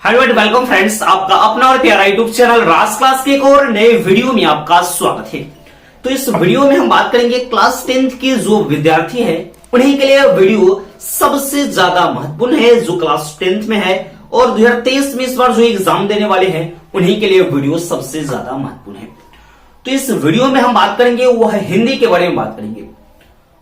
Hello and welcome friends, आपका अपना और प्यारा यूट्यूब चैनल राज क्लास के एक और नए वीडियो में आपका स्वागत है। तो इस वीडियो में हम बात करेंगे क्लास 10th के जो विद्यार्थी हैं उन्हीं के लिए वीडियो सबसे ज्यादा महत्वपूर्ण है, जो क्लास 10th में है और 2023 में इस बार जो एग्जाम देने वाले हैं उन्हीं के लिए वीडियो सबसे ज्यादा महत्वपूर्ण है। तो इस वीडियो में हम बात करेंगे वो है हिंदी के बारे में बात करेंगे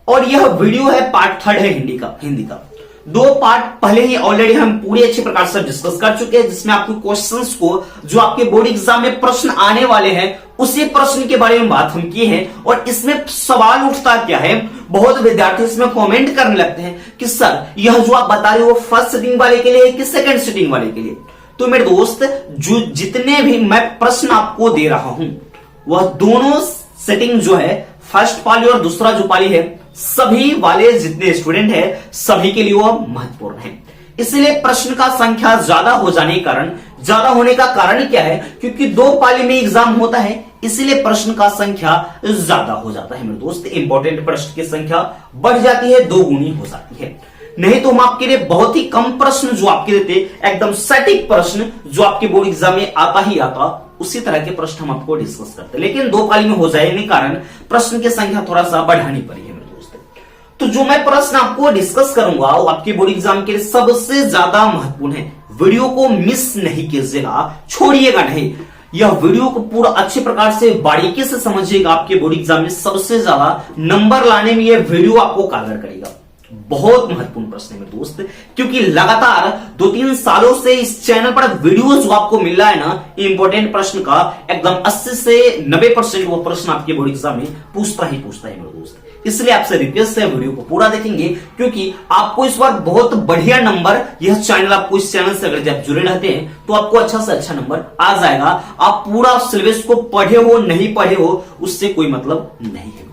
और यह वीडियो है पार्ट 3 है हिंदी का। दो पार्ट पहले ही ऑलरेडी हम पूरी अच्छी प्रकार से डिस्कस कर चुके हैं, जिसमें आपके क्वेश्चंस को जो आपके बोर्ड एग्जाम में प्रश्न आने वाले हैं उसी प्रश्न के बारे में बात हम किए हैं। और इसमें सवाल उठता क्या है, बहुत विद्यार्थी इसमें कमेंट करने लगते हैं कि सर यह जो आप बता रहे हो फर्स्ट सिटिंग वाले के लिए कि सेकंड सिटिंग वाले के लिए। तो मेरे दोस्त, जो जितने भी मैं प्रश्न आपको दे रहा हूं वह दोनों सेटिंग जो है, फर्स्ट पाली और दूसरा जो पाली है, सभी वाले जितने स्टूडेंट हैं सभी के लिए वह महत्वपूर्ण है। इसलिए प्रश्न का संख्या ज्यादा होने का कारण क्या है, क्योंकि दो पाली में एग्जाम होता है इसलिए प्रश्न का संख्या ज्यादा हो जाता है मेरे दोस्त। इंपॉर्टेंट प्रश्न की संख्या बढ़ जाती है, दो गुनी हो जाती है। नहीं तो हम आपके लिए बहुत ही कम प्रश्न जो आपके देते, एकदम सटीक प्रश्न जो आपके बोर्ड एग्जाम में आता ही आता, उसी तरह के प्रश्न हम आपको डिस्कस करते हैं। लेकिन दो पाली में हो जाने के कारण प्रश्न की संख्या थोड़ा सा बढ़ानी पड़ी है मेरे दोस्त। तो जो मैं प्रश्न आपको डिस्कस करूंगा वो आपके बोर्ड एग्जाम के लिए सबसे ज्यादा महत्वपूर्ण है। वीडियो को मिस नहीं कीजिएगा, छोड़िएगा नहीं। यह वीडियो को पूरा अच्छे प्रकार से बारीकी से समझिएगा। आपके बोर्ड एग्जाम में सबसे ज्यादा नंबर लाने में यह वीडियो आपको कारगर करेगा। बहुत महत्वपूर्ण प्रश्न है मेरे दोस्त, क्योंकि लगातार 2-3 सालों से इस चैनल पर वीडियो जो आपको मिल रहा है ना, इंपॉर्टेंट प्रश्न का एकदम 80 से 90% वो प्रश्न आपके बोर्ड एग्जाम में पूछता है मेरे दोस्त। इसलिए आपसे रिक्वेस्ट है वीडियो को पूरा देखेंगे, क्योंकि आपको इस बार बहुत बढ़िया नंबर, यह चैनल आपको, इस चैनल से अगर आप जुड़े रहते हैं तो आपको अच्छा से अच्छा नंबर आ जाएगा। आप पूरा सिलेबस को पढ़े हो नहीं पढ़े हो उससे कोई मतलब नहीं है।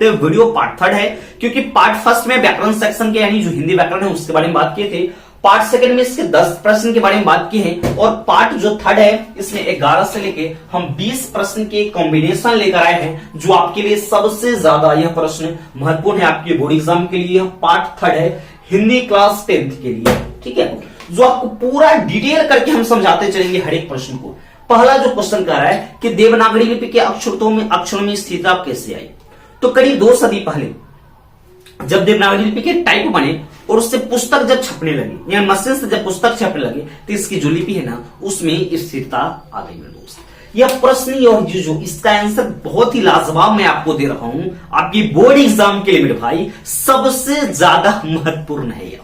तो वीडियो पार्ट 3 है, क्योंकि पार्ट फर्स्ट में व्याकरण सेक्शन के यानी जो हिंदी व्याकरण है उसके बारे में बात किए थे। पार्ट सेकंड में इसके 10 प्रश्न के बारे में बात की है और पार्ट जो 3 है इसमें 11 से लेके हम 20 प्रश्न के कॉम्बिनेशन लेकर आए हैं, जो आपके लिए सबसे ज्यादा यह प्रश्न महत्वपूर्ण है आपके बोर्ड एग्जाम के लिए। पार्ट 3 है हिंदी क्लास 10th के लिए, ठीक है, जो आपको पूरा डिटेल करके हम समझाते चलेंगे हर एक प्रश्न को। पहला जो क्वेश्चन कह रहा है कि देवनागरी लिपि के अक्षरों में स्थिरता कैसे आई। तो करीब 2 सदी पहले जब देवनागरी लिपि के टाइप बने और उससे पुस्तक जब छपने लगी, या मशीन से जब पुस्तक छपने लगी, तो इसकी जो लिपि है ना उसमें स्थिरता आ गई मेरे दोस्त। यह प्रश्न और जो इसका आंसर बहुत ही लाजवाब मैं आपको दे रहा हूं आपकी बोर्ड एग्जाम के लिए मेरे भाई, सबसे ज्यादा महत्वपूर्ण है यह।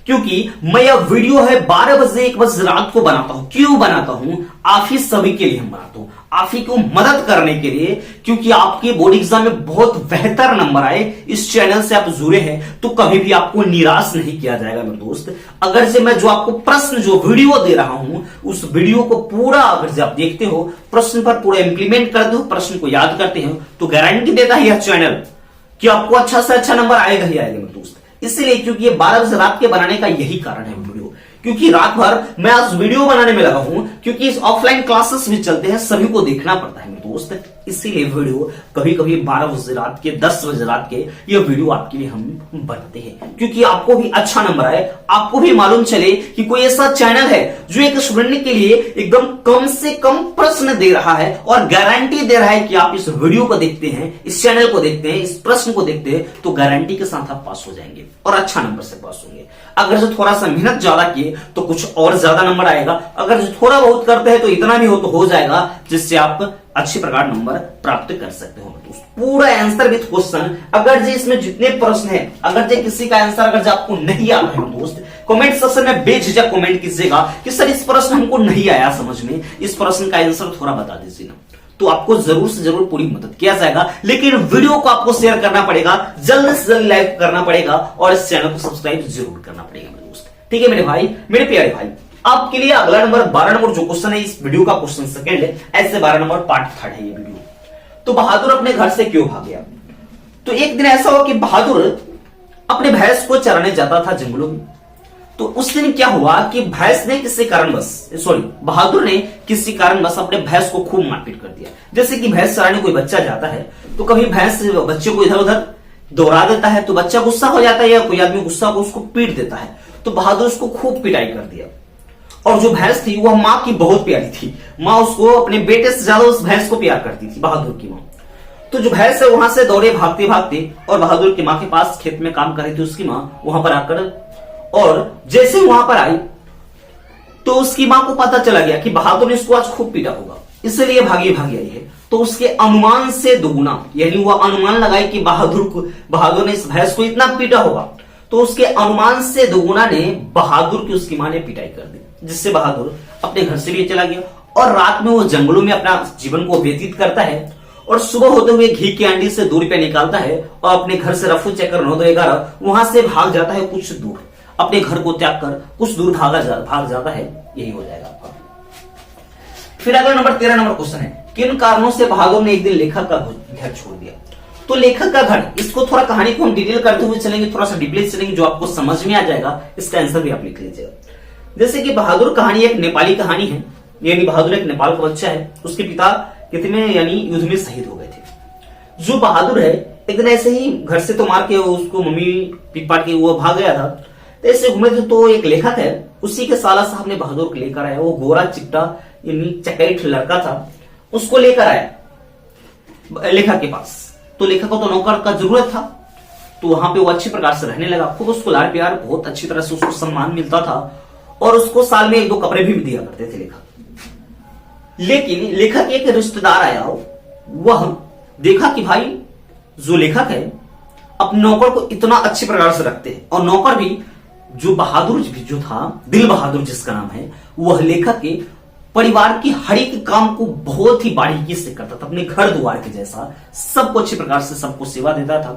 क्योंकि मैं यह वीडियो है 12 बजे 1 बजे रात को बनाता हूं। क्यों बनाता हूं? आप ही सभी के लिए हम बनाता हूं, आप ही को मदद करने के लिए, क्योंकि आपके बोर्ड एग्जाम में बहुत बेहतर नंबर आए। इस चैनल से आप जुड़े हैं तो कभी भी आपको निराश नहीं किया जाएगा मेरे दोस्त। अगर से मैं जो आपको प्रश्न जो वीडियो दे रहा हूं उस वीडियो को पूरा अगर से आप देखते हो, प्रश्न पर पूरा इंप्लीमेंट करते हो, प्रश्न को याद करते हो, तो गारंटी देता है यह चैनल कि आपको अच्छा से अच्छा नंबर आएगा ही आएगा मेरे दोस्त। इसलिए क्योंकि ये 12 बजे रात के बनाने का यही कारण है वीडियो, क्योंकि रात भर मैं आज वीडियो बनाने में लगा हूं, क्योंकि इस ऑफलाइन क्लासेस भी चलते हैं, सभी को देखना पड़ता है मेरे दोस्त। इसीलिए वीडियो कभी कभी 12 बजे रात के 10 बजे रात के ये वीडियो आपके लिए हम बनाते हैं, क्योंकि आपको भी अच्छा नंबर आए, आपको भी मालूम चले कि कोई ऐसा चैनल है जो एक स्टूडेंट के लिए एकदम कम से कम प्रश्न दे रहा है और गारंटी दे रहा है कि आप इस वीडियो को देखते हैं, इस चैनल को देखते हैं, इस प्रश्न को देखते हैं तो गारंटी के साथ आप पास हो जाएंगे और अच्छा नंबर से पास होंगे। अगर जो थोड़ा सा मेहनत ज्यादा किए तो कुछ और ज्यादा नंबर आएगा, अगर जो थोड़ा बहुत करते हैं तो इतना भी हो तो हो जाएगा, जिससे आप अच्छी प्रकार नंबर प्राप्त कर सकते हो दोस्त। पूरा आंसर विद क्वेश्चन, अगर जो इसमें जितने प्रश्न है, अगर जो किसी का आंसर अगर जो आपको नहीं आ रहा है दोस्त, कमेंट सेक्शन में बेझिझक कमेंट कीजिएगा कि सर इस प्रश्न हमको नहीं आया समझ में, इस प्रश्न का आंसर थोड़ा बता दीजिए ना, तो आपको जरूर से जरूर पूरी मदद किया जाएगा। लेकिन वीडियो को आपको शेयर करना पड़ेगा, जल्द से जल्द लाइक करना पड़ेगा और इस चैनल को सब्सक्राइब जरूर करना पड़ेगा मेरे दोस्त, ठीक है मेरे भाई, मेरे प्यारे भाई। आपके लिए अगला नंबर 12 नंबर जो क्वेश्चन है इस वीडियो का क्वेश्चन सेकंड है, ऐसे 12 नंबर पार्ट 3 है ये वीडियो। तो बहादुर अपने घर से क्यों भाग गया? तो एक दिन ऐसा हुआ कि बहादुर अपने भैंस को चराने जाता था जंगलों में। तो उस दिन क्या हुआ कि बहादुर ने किसी कारणवश अपने भैंस को खूब मारपीट कर दिया। जैसे कि भैंस चराने कोई बच्चा जाता है तो कभी भैंस बच्चे को इधर उधर दौड़ा देता है तो बच्चा गुस्सा हो जाता है, या कोई आदमी गुस्सा को उसको पीट देता है, तो बहादुर उसको खूब पिटाई कर दिया। और जो भैंस थी वह माँ की बहुत प्यारी थी। माँ उसको अपने बेटे से ज्यादा उस भैंस को प्यार करती थी, बहादुर की माँ। तो जो भैंस है वहां से दौड़े भागते भागते और बहादुर की माँ के पास खेत में काम कर रही थी उसकी माँ वहां पर आकर, और जैसे वहां पर आई तो उसकी माँ को पता चला गया कि बहादुर ने इसको आज खूब पीटा होगा, इसलिए भागी भागी आई है। तो उसके अनुमान से दुगुना, यानी वह अनुमान लगाई कि बहादुर ने इस भैंस को इतना पीटा होगा, तो उसके अनुमान से दुगुना ने बहादुर की उसकी माँ ने पिटाई कर दी, जिससे बहादुर अपने घर से भी चला गया और रात में वो जंगलों में अपना जीवन को व्यतीत करता है और सुबह होते हुए घी की अंडी से दूरी पे निकालता है और अपने घर से रफू चक्कर 9-11 वहां से भाग जाता है, कुछ दूर अपने घर को त्याग कर कुछ दूर भाग जाता है। यही हो जाएगा आपका। फिर अगला नंबर 13 नंबर क्वेश्चन है, किन कारणों से बहादुर ने एक दिन लेखक का घर छोड़ दिया। तो लेखक का घर, इसको थोड़ा कहानी को हम डिटेल करते हुए चलेंगे, थोड़ा सा डीपली चलेंगे, जो आपको समझ में आ जाएगा इसका आंसर भी आप लिख लीजिएगा। जैसे कि बहादुर कहानी एक नेपाली कहानी है, यानी बहादुर एक नेपाल का बच्चा है, उसके पिता कितने यानी युद्ध में शहीद हो गए थे। जो बहादुर है एक दिन ऐसे ही घर से तो मार के उसको मम्मी पीट पाट के वो भाग गया था, तो ऐसे घूमे थे तो एक लेखक है उसी के साला साहब ने बहादुर को लेकर आया। वो गोरा चिट्टा यानी चकैठ लड़का था, उसको लेकर आया लेखक के पास। तो लेखक को तो नौकर का जरूरत था, तो वहां पे वो अच्छी प्रकार से रहने लगा, खूब उसको लाड़ प्यार बहुत अच्छी तरह से उसको सम्मान मिलता था और उसको साल में 1-2 कपड़े भी दिया करते थे लेखक। लेकिन लेखक एक रिश्तेदार आया, वह देखा कि भाई जो लेखक है अपने नौकर को इतना अच्छी प्रकार से रखते हैं, और नौकर भी जो बहादुर भी जो था, दिल बहादुर जिसका नाम है, वह लेखक के परिवार की हर एक काम को बहुत ही बारीकी से करता था, अपने घर द्वार के जैसा सबको अच्छी प्रकार से सबको सेवा देता था।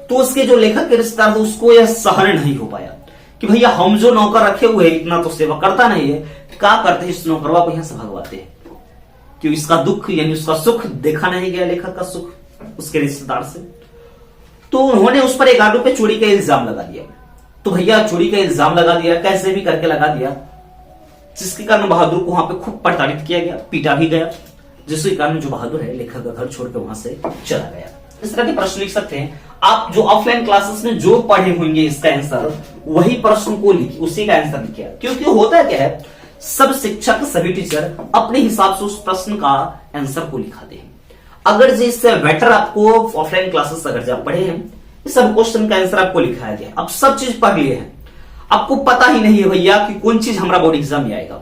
तो उसके जो लेखक के रिश्तेदार थे उसको यह सहन नहीं हो पाया कि भैया हम जो नौकर रखे हुए हैं इतना तो सेवा करता नहीं है, क्या करते हैं इस नौकरवा को यहां से भगवाते हैं, क्यों इसका दुख यानी उसका सुख देखा नहीं गया, लेखक का सुख उसके रिश्तेदार से। तो उन्होंने उस पर 1 रुपए चोरी का इल्जाम लगा दिया। तो भैया चोरी का इल्जाम लगा दिया, कैसे भी करके लगा दिया, जिसके कारण बहादुर को वहां पे खूब प्रताड़ित किया गया, पीटा भी गया, जिसके कारण जो बहादुर है लेखक का घर छोड़कर वहां से चला गया। इस तरह के प्रश्न लिख सकते हैं आप। जो ऑफलाइन क्लासेस में जो पढ़े होंगे इसका आंसर वही प्रश्न को लिखिए, उसी का आंसर लिखिए, क्योंकि होता क्या है सब शिक्षक सभी टीचर अपने हिसाब से उस प्रश्न का आंसर को लिखाते हैं। अगर जिससे बेटर आपको ऑफलाइन क्लासेस अगर जब पढ़े हैं इस सब क्वेश्चन का आंसर आपको लिखाया गया, अब सब चीज पढ़ लिए हैं, आपको पता ही नहीं है भैया कि कौन चीज हमारा बोर्ड एग्जाम में आएगा,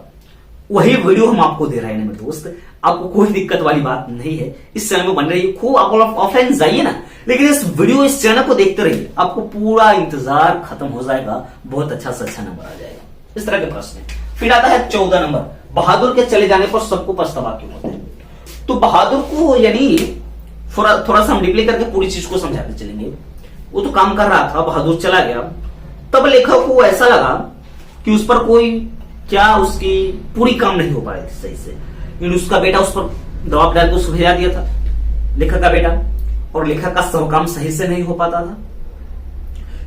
वही वीडियो हम आपको दे रहे हैं मेरे दोस्त। आपको कोई दिक्कत वाली बात नहीं है, इस चैनल में बन रही है, खूब आप ऑफलाइन जाइए ना, लेकिन इस चैनल को देखते रहिए, आपको पूरा इंतजार खत्म हो जाएगा, बहुत अच्छा से अच्छा नंबर आ जाएगा। इस तरह के प्रश्न है। फिर आता है 14 नंबर, बहादुर के चले जाने पर सबको पछतावा क्यों होता है। तो बहादुर को यानी थोड़ा सा हम डिप्ले करके पूरी चीज को समझाते चलेंगे। वो तो काम कर रहा था, बहादुर चला गया, तब लेखक को ऐसा लगा कि उस पर कोई क्या उसकी पूरी काम नहीं हो पा रही थी सही से। उसका बेटा उस पर दबाव डाल के उसको भेजा दिया था, लेखक का बेटा, और लेखक का सब काम सही से नहीं हो पाता था।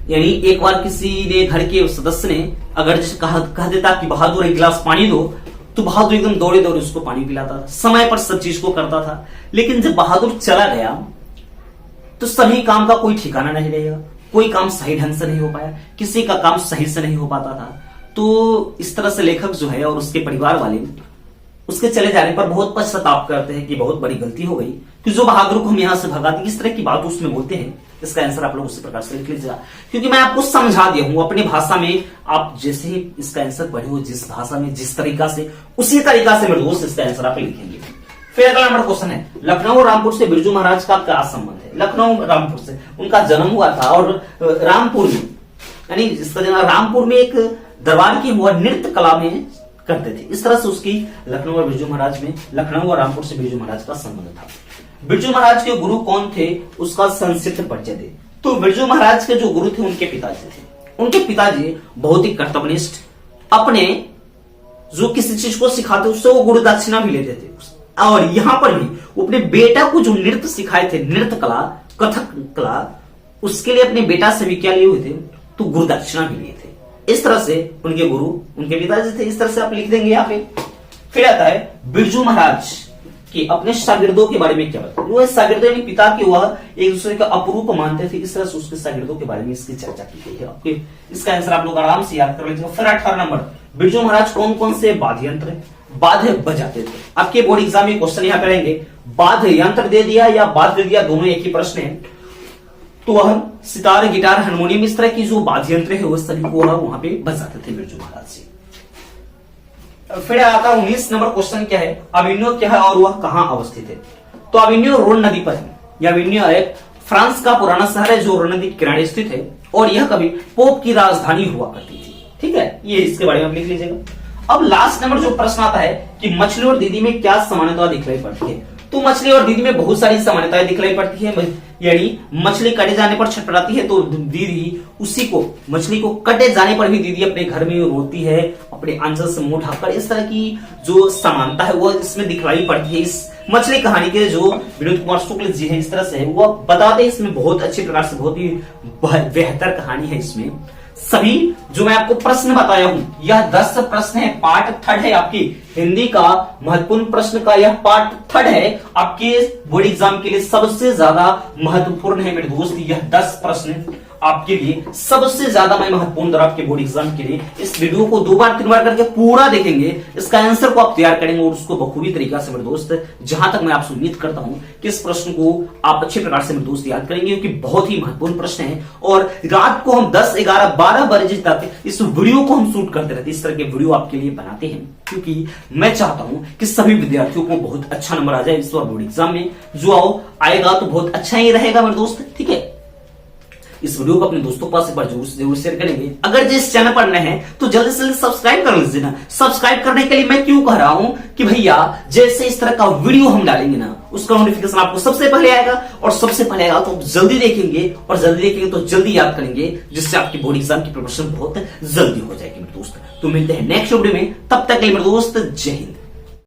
यानी एक बार किसी ने घर के सदस्य ने अगर जैसे कह देता कि बहादुर 1 गिलास पानी दो, तो बहादुर एकदम दौड़े दौड़े उसको पानी पिलाता था, समय पर सब चीज को करता था। लेकिन जब बहादुर चला गया तो सभी काम का कोई ठिकाना नहीं रहेगा, कोई काम सही ढंग से नहीं हो पाया, किसी का काम सही से नहीं हो पाता था। तो इस तरह से लेखक जो है और उसके परिवार वाले उसके चले जाने पर बहुत पश्चाताप करते हैं कि बहुत बड़ी गलती हो गई कि जो बहादुर को हम यहां से भगा दी। इस तरह की बात उसमें बोलते हैं। इसका आंसर आप लोग उसी प्रकार से लिख लीजिएगा, क्योंकि मैं आपको समझा दिया हूं अपनी भाषा में। आप जैसे ही इसका आंसर पढ़े हो, जिस भाषा में जिस तरीका से, उसी तरीका से मेरे दोस्त इसका आंसर आप लिखेंगे। फिर अगला नंबर क्वेश्चन है, लखनऊ और रामपुर से बिरजू महाराज का क्या संबंध है। लखनऊ रामपुर से उनका जन्म हुआ था, और रामपुर में यानी जिसका जन्म रामपुर में एक दरबार की हुआ नृत्य कला में करते थे। इस तरह से उसकी लखनऊ और बिरजू महाराज में, लखनऊ और रामपुर से बिरजू महाराज का संबंध था। बिरजू महाराज के गुरु कौन थे उसका संक्षिप्त परिचय दे। तो बिरजू महाराज के जो गुरु थे उनके पिताजी थे। उनके पिताजी बहुत ही कर्तव्यनिष्ठ, अपने जो किसी चीज को सिखाते उससे वो गुरु दक्षिणा भी लेते थे। और यहां पर भी वो अपने बेटा को जो नृत्य सिखाए थे, नृत्य कला, कथक कला, उसके लिए अपने बेटा से भी क्या लिए हुए थे, तो गुरु दक्षिणा भी लिए थे। इस तरह से उनके गुरु उनके पिताजी थे। इस तरह से आप लिख देंगे यहाँ पे। फिर आता है बिरजू महाराज कि अपने शागिर्दों के बारे में क्या बताया। वो शागिर्दों यानी पिता के वह एक दूसरे का अपरूप मानते थे। इस तरह से उसके शागिर्दों के बारे में इसकी चर्चा की गई है। आपके इसका आंसर आप लोग आराम से याद कर लीजिएगा। फिर 18 नंबर, बिरजू महाराज कौन कौन से वाद्य यंत्र बाद्य बजाते थे? आपके बोर्ड एग्जाम में क्वेश्चन यहां करेंगे, वाद्य यंत्र दे दिया या वाद्य दे दिया, दोनों एक ही प्रश्न है। तो वह सितार, गिटार, हारमोनियम, इस तरह की जो वाद्य यंत्र है उस सभी को वहां पे बजाते थे बिरजू महाराज जी। फिर आता 19 नंबर क्वेश्चन क्या है, अविन्यो क्या है और वह कहां अवस्थित है? तो अविन्यो रोन नदी पर है। यह अविन्यो एक फ्रांस का पुराना शहर है जो रोन नदी के किनारे स्थित है और यह कभी पोप की राजधानी हुआ करती थी। ठीक है, ये इसके बारे में आप लिख लीजिएगा। अब लास्ट नंबर जो प्रश्न आता है कि मछली और दीदी में क्या समानता दिखलाई पड़ती है? तो मछली और दीदी में बहुत सारी समानताएं दिखलाई पड़ती है, यानी मछली कटे जाने पर छटपटाती है तो दीदी उसी को, मछली को कटे जाने पर भी दीदी अपने घर में रोती है, अपने आंचल से मुंह ढककर। इस तरह की जो समानता है वो इसमें दिखलाई पड़ती है। इस मछली कहानी के जो विनोद कुमार शुक्ल जी हैं इस तरह से वो बताते हैं इसमें बहुत अच्छी प्रकार से, बहुत ही बेहतर कहानी है इसमें। सभी जो मैं आपको प्रश्न बताया हूं यह 10 प्रश्न है, पार्ट 3 है आपकी हिंदी का महत्वपूर्ण प्रश्न का, यह पार्ट 3 है आपके बोर्ड एग्जाम के लिए सबसे ज्यादा महत्वपूर्ण है मेरे दोस्त। यह 10 प्रश्न आपके लिए सबसे ज्यादा मैं महत्वपूर्ण आपके बोर्ड एग्जाम के लिए। इस वीडियो को 2 बार 3 बार करके पूरा देखेंगे, इसका आंसर को आप तैयार करेंगे और उसको बखूबी तरीका से मेरे दोस्त, जहां तक मैं आपसे उम्मीद करता हूं कि इस प्रश्न को आप अच्छे प्रकार से मेरे दोस्त याद करेंगे क्योंकि बहुत ही महत्वपूर्ण प्रश्न है। और रात को हम 10, 11, 12 बजे तक इस वीडियो को हम शूट करते रहते हैं, इस तरह के वीडियो आपके लिए बनाते हैं क्योंकि मैं चाहता हूं कि सभी विद्यार्थियों को बहुत अच्छा नंबर आ जाए इस बार बोर्ड एग्जाम में। जो आएगा तो बहुत अच्छा ही रहेगा मेरे दोस्त। ठीक है, इस वीडियो को अपने दोस्तों के पास एक बार जरूर शेयर करेंगे। अगर जिस चैनल पर नए हैं तो जल्दी से सब्सक्राइब कर लीजिए ना। सब्सक्राइब करने के लिए मैं क्यों कह रहा हूं कि भैया जैसे इस तरह का वीडियो हम डालेंगे ना उसका नोटिफिकेशन आपको सबसे पहले आएगा और सबसे पहले आएगा तो जल्दी देखेंगे और जल्दी देखेंगे तो जल्दी याद करेंगे, जिससे आपकी बोर्ड एग्जाम की प्रिपरेशन बहुत जल्दी हो जाएगी मेरे दोस्त। तो मिलते हैं नेक्स्ट वीडियो में, तब तक के लिए मेरे दोस्त जय हिंद।